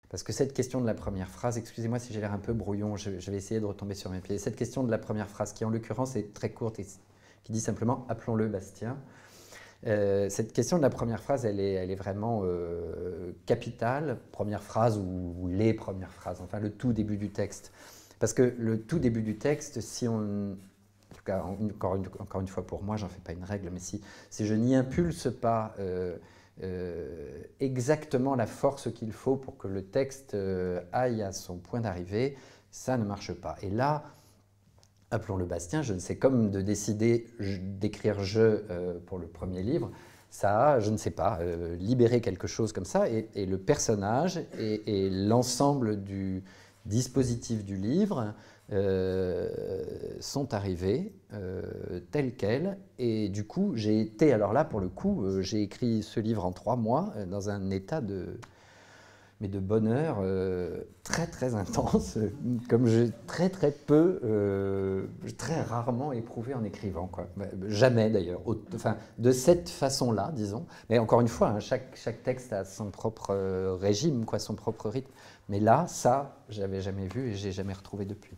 Parce que cette question de la première phrase, excusez-moi si j'ai l'air un peu brouillon, je vais essayer de retomber sur mes pieds. Cette question de la première phrase, qui en l'occurrence est très courte et qui dit simplement « appelons-le Bastien », cette question de la première phrase, elle est vraiment capitale, première phrase ou les premières phrases, enfin le tout début du texte. Parce que le tout début du texte, si on... En tout cas, encore une fois pour moi, j'en fais pas une règle, mais si je n'y impulse pas exactement la force qu'il faut pour que le texte aille à son point d'arrivée, ça ne marche pas. Et là, appelons-le Bastien, c'est comme de décider d'écrire « je » pour le premier livre, ça a, je ne sais pas, libéré quelque chose comme ça, et le personnage et l'ensemble du dispositif du livre sont arrivés tels quels, et du coup, j'ai été, alors là, pour le coup, j'ai écrit ce livre en 3 mois, dans un état de bonheur très très intense, comme j'ai très rarement éprouvé en écrivant, quoi. Jamais d'ailleurs, enfin de cette façon-là, disons. Mais encore une fois, hein, chaque texte a son propre régime, quoi, son propre rythme. Mais là, ça, j'avais jamais vu et j'ai jamais retrouvé depuis.